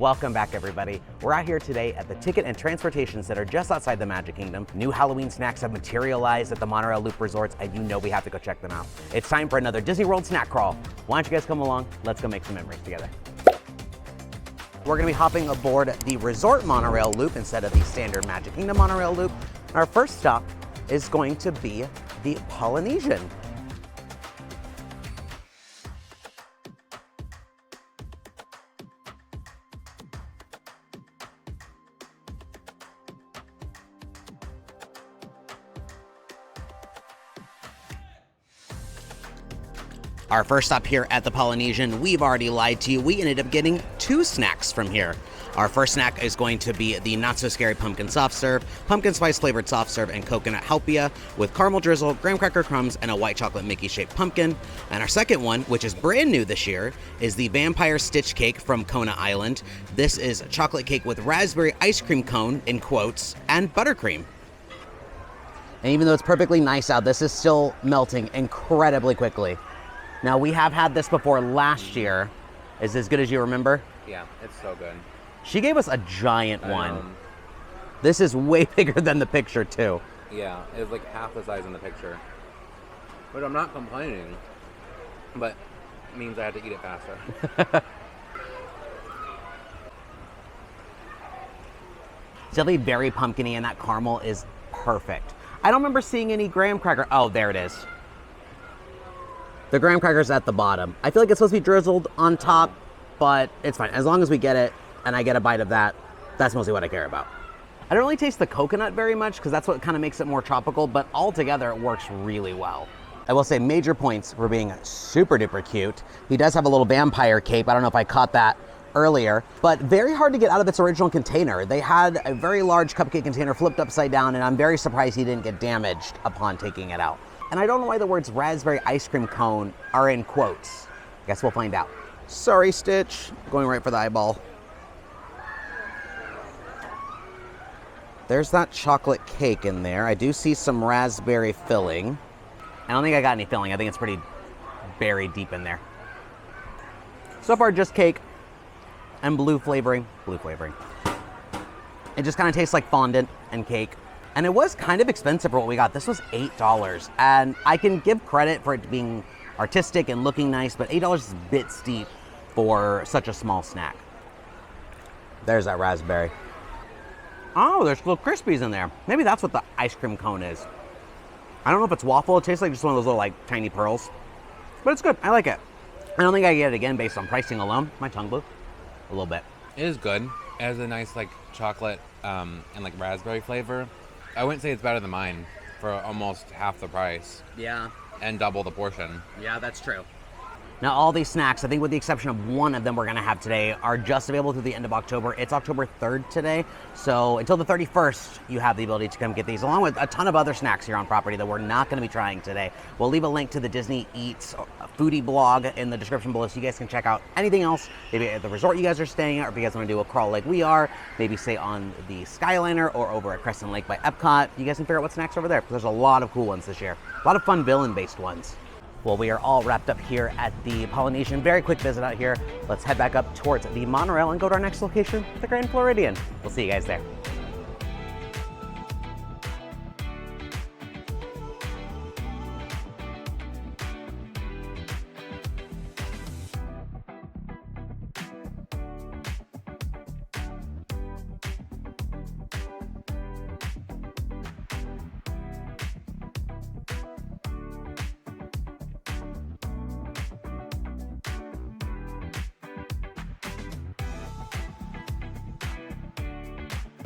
Welcome back, everybody. We're out here today at the Ticket and Transportation Center just outside the Magic Kingdom. New Halloween snacks have materialized at the Monorail Loop Resorts, and you know we have to go check them out. It's time for another Disney World snack crawl. Why don't you guys come along? Let's go make some memories together. We're gonna be hopping aboard the Resort Monorail Loop instead of the standard Magic Kingdom Monorail Loop. Our first stop is going to be the Polynesian. Our first stop here at the Polynesian, we've already lied to you. We ended up getting two snacks from here. Our first snack is going to be the Not So Scary Pumpkin Soft Serve, pumpkin spice flavored soft serve, and coconut halpia with caramel drizzle, graham cracker crumbs, and a white chocolate Mickey shaped pumpkin. And our second one, which is brand new this year, is the Vampire Stitch Cake from Kona Island. This is chocolate cake with raspberry ice cream cone, in quotes, and buttercream. And even though it's perfectly nice out, this is still melting incredibly quickly. Now, we have had this before last year. Is it as good as you remember? Yeah, it's so good. She gave us a giant one. This is way bigger than the picture, too. Yeah, it's like half the size in the picture. But I'm not complaining. But it means I have to eat it faster. It's definitely very pumpkin-y, and that caramel is perfect. I don't remember seeing any graham cracker. Oh, there it is. The graham cracker's at the bottom. I feel like it's supposed to be drizzled on top, but it's fine. As long as we get it and I get a bite of that, that's mostly what I care about. I don't really taste the coconut very much because that's what kind of makes it more tropical, but altogether it works really well. I will say major points for being super duper cute. He does have a little vampire cape. I don't know if I caught that earlier, but very hard to get out of its original container. They had a very large cupcake container flipped upside down, and I'm very surprised he didn't get damaged upon taking it out. And I don't know why the words raspberry ice cream cone are in quotes. Guess we'll find out. Sorry, Stitch. Going right for the eyeball. There's that chocolate cake in there. I do see some raspberry filling. I don't think I got any filling. I think it's pretty buried deep in there. So far, just cake and blue flavoring. Blue flavoring. It just kind of tastes like fondant and cake. And it was kind of expensive for what we got. This was $8. And I can give credit for it being artistic and looking nice, but $8 is a bit steep for such a small snack. There's that raspberry. Oh, there's little Crispies in there. Maybe that's what the ice cream cone is. I don't know if it's waffle. It tastes like just one of those little like tiny pearls. But it's good. I like it. I don't think I get it again based on pricing alone. My tongue blew a little bit. It is good. It has a nice like chocolate and like raspberry flavor. I wouldn't say it's better than mine for almost half the price. Yeah. And double the portion. Yeah, that's true. Now, all these snacks, I think with the exception of one of them we're gonna have today, are just available through the end of October. It's October 3rd today, so until the 31st, you have the ability to come get these, along with a ton of other snacks here on property that we're not gonna be trying today. We'll leave a link to the Disney Eats foodie blog in the description below so you guys can check out anything else, maybe at the resort you guys are staying at, or if you guys wanna do a crawl like we are, maybe stay on the Skyliner or over at Crescent Lake by Epcot. You guys can figure out what snacks are over there, because there's a lot of cool ones this year. A lot of fun villain-based ones. Well, we are all wrapped up here at the Polynesian. Very quick visit out here. Let's head back up towards the Monorail and go to our next location, the Grand Floridian. We'll see you guys there.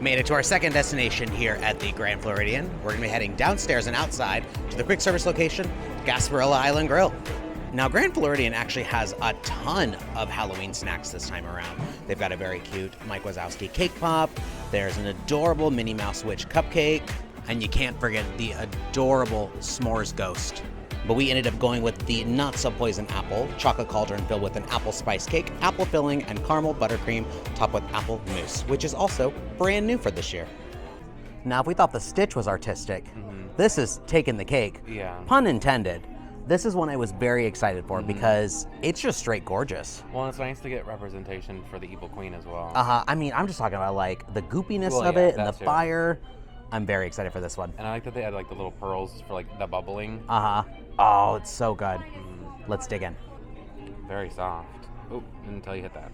Made it to our second destination here at the Grand Floridian. We're gonna be heading downstairs and outside to the quick service location, Gasparilla Island Grill. Now, Grand Floridian actually has a ton of Halloween snacks this time around. They've got a very cute Mike Wazowski cake pop. There's an adorable Minnie Mouse Witch cupcake. And you can't forget the adorable S'mores Ghost. But we ended up going with the not so poison apple chocolate cauldron filled with an apple spice cake, apple filling, and caramel buttercream topped with apple mousse, which is also brand new for this year. Now, if we thought the Stitch was artistic, this is taking the cake. Yeah. Pun intended. This is one I was very excited for because it's just straight gorgeous. Well, it's nice to get representation for the Evil Queen as well. I mean, I'm just talking about like the goopiness of yeah, it and the that too. fire. I'm very excited for this one. And I like that they had like the little pearls for like the bubbling. Oh, it's so good. Let's dig in. Very soft. Oh, until you hit that.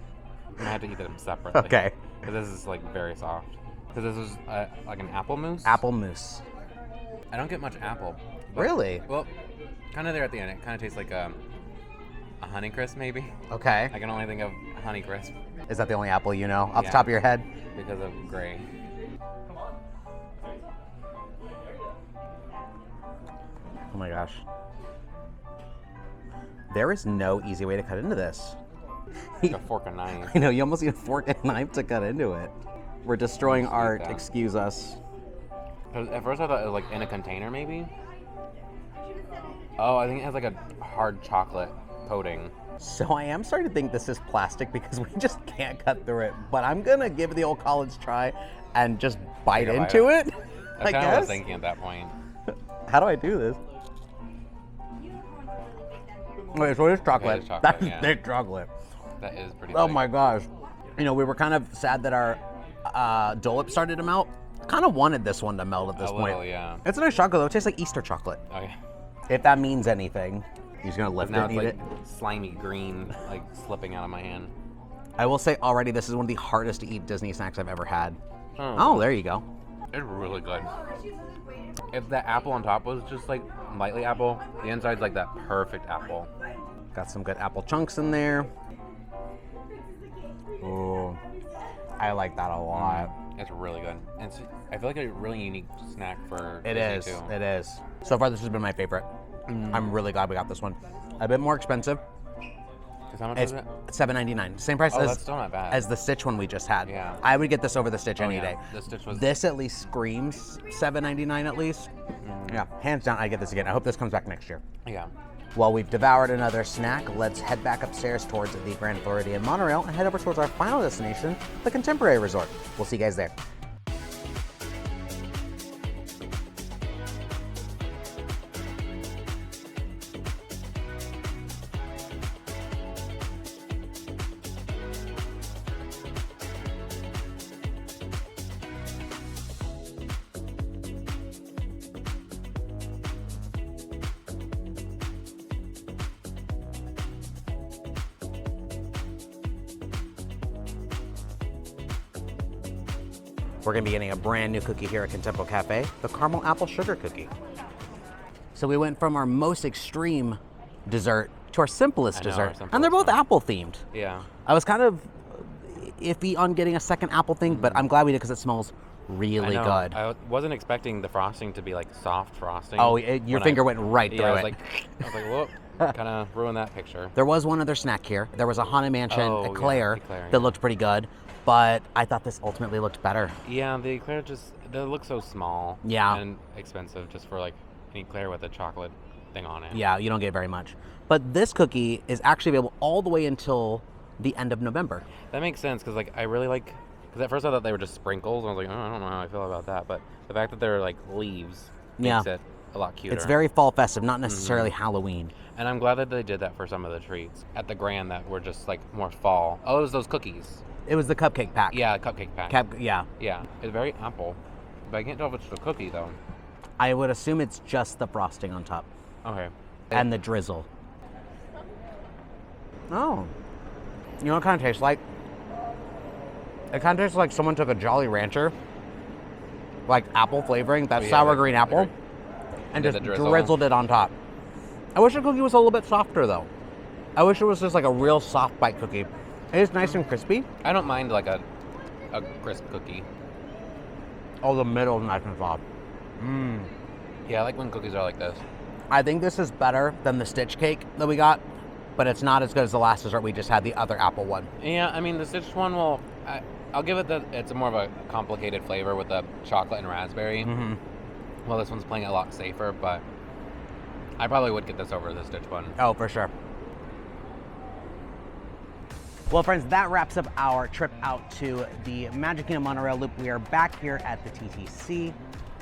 I had to eat them separately. Okay. Because this is like very soft. Because this is like an apple mousse. Apple mousse. I don't get much apple. Really? Well, kind of there at the end. It kind of tastes like a Honeycrisp maybe. Okay. I can only think of Honeycrisp Is that the only apple you know off the Yeah. top of your head? because of gray. Oh my gosh. There is no easy way to cut into this. Like a fork and knife. I know, you almost need a fork and knife to cut into it. We're destroying Let's eat art, that. excuse us. 'Cause at first I thought it was like in a container maybe. Oh, I think it has like a hard chocolate coating. So I am starting to think this is plastic because we just can't cut through it. But I'm gonna give the old college try and just bite Take a bite into of it. That's I kind of what I guess. was thinking at that point. How do I do this? Okay, so it's chocolate. It is chocolate, That's yeah. thick chocolate. That is pretty Oh thick. my gosh. You know, we were kind of sad that our Dole Whip started to melt. Kind of wanted this one to melt at this A point. little, yeah. It's a nice chocolate though. It tastes like Easter chocolate. Oh yeah. If that means anything. He's gonna lift Now it it's and eat like it. slimy green, like slipping out of my hand. I will say already, this is one of the hardest to eat Disney snacks I've ever had. Oh, there you go. It's really good. If the apple on top was just like lightly apple, the inside's like that perfect apple. Got some good apple chunks in there. Ooh, I like that a lot. It's really good. And it's, I feel like a really unique snack for It Disney is. too. It is. So far, this has been my favorite. I'm really glad we got this one. A bit more expensive. 'Cause how much It's is it? $7.99. Same price Oh, as that's still not bad. as the Stitch one we just had. Yeah. I would get this over the Stitch any yeah. day. The Stitch was. This at least screams $7.99 at least. Yeah, hands down, I get this again. I hope this comes back next year. Yeah. While we've devoured another snack, let's head back upstairs towards the Grand Floridian Monorail and head over towards our final destination, the Contemporary Resort. We'll see you guys there. We're gonna be getting a brand new cookie here at Contempo Cafe, the caramel apple sugar cookie. So we went from our most extreme dessert to our simplest I know, our dessert, simplest and they're both one. apple themed. Yeah. I was kind of iffy on getting a second apple thing, but I'm glad we did because it smells really I know. good. I wasn't expecting the frosting to be like soft frosting. Oh, your when finger went right through yeah, it. I was like, whoop, kind of ruined that picture. There was one other snack here. There was a Haunted Mansion Oh, yeah, eclair eclair, that yeah. looked pretty good, but I thought this ultimately looked better. Yeah, the eclair just they look so small. Yeah. And expensive just for like an eclair with a chocolate thing on it. Yeah, you don't get very much. But this cookie is actually available all the way until the end of November. That makes sense because like I really like because at first I thought they were just sprinkles. I was like, oh, I don't know how I feel about that, but the fact that they're like leaves makes Yeah. it a lot cuter. It's very fall festive, not necessarily Halloween. And I'm glad that they did that for some of the treats at the Grand that were just like more fall. Oh, it was those cookies. It was the cupcake pack. Yeah, cupcake pack. Yeah. Yeah, it's very apple, but I can't tell if it's the cookie though. I would assume it's just the frosting on top Okay. and the drizzle. Oh. You know what it kind of tastes like? It kind of tastes like someone took a Jolly Rancher, like apple flavoring, that Yeah, sour like- green apple, like- and did just the drizzle. drizzled it on top. I wish the cookie was a little bit softer though. I wish it was just like a real soft bite cookie. It is nice and crispy. I don't mind like a crisp cookie. Oh, the middle is nice and soft. Yeah, I like when cookies are like this. I think this is better than the Stitch cake that we got, but it's not as good as the last dessert we just had, the other apple one. Yeah, I mean the stitched one will. I'll give it that it's more of a complicated flavor with the chocolate and raspberry. Mm-hmm. Well, this one's playing a lot safer, but I probably would get this over the stitch one. Oh, for sure. Well, friends, that wraps up our trip out to the Magic Kingdom Monorail Loop. We are back here at the TTC.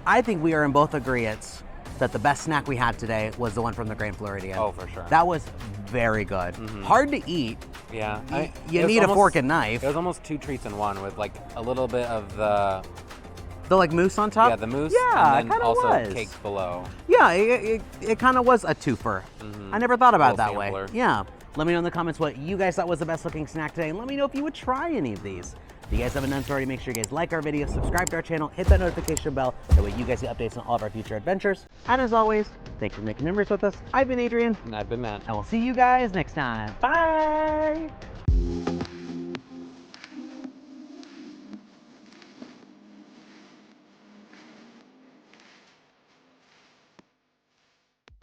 I think we are in both agreeance that the best snack we had today was the one from the Grand Floridian. Oh, for sure. That was very good. Hard to eat. Yeah. You need a fork and knife. It was almost 2 treats in one with like a little bit of the like mousse on top? Yeah, the mousse. Yeah, and then it also was. cakes below. Yeah, it kind of was a twofer. I never thought about it that way. Sampler. Yeah. Let me know in the comments what you guys thought was the best looking snack today, and let me know if you would try any of these. If you guys haven't done so already, make sure you guys like our video, subscribe to our channel, hit that notification bell, that way you guys get updates on all of our future adventures. And as always, thanks for making memories with us. I've been Adrian. And I've been Matt. And we'll see you guys next time. Bye!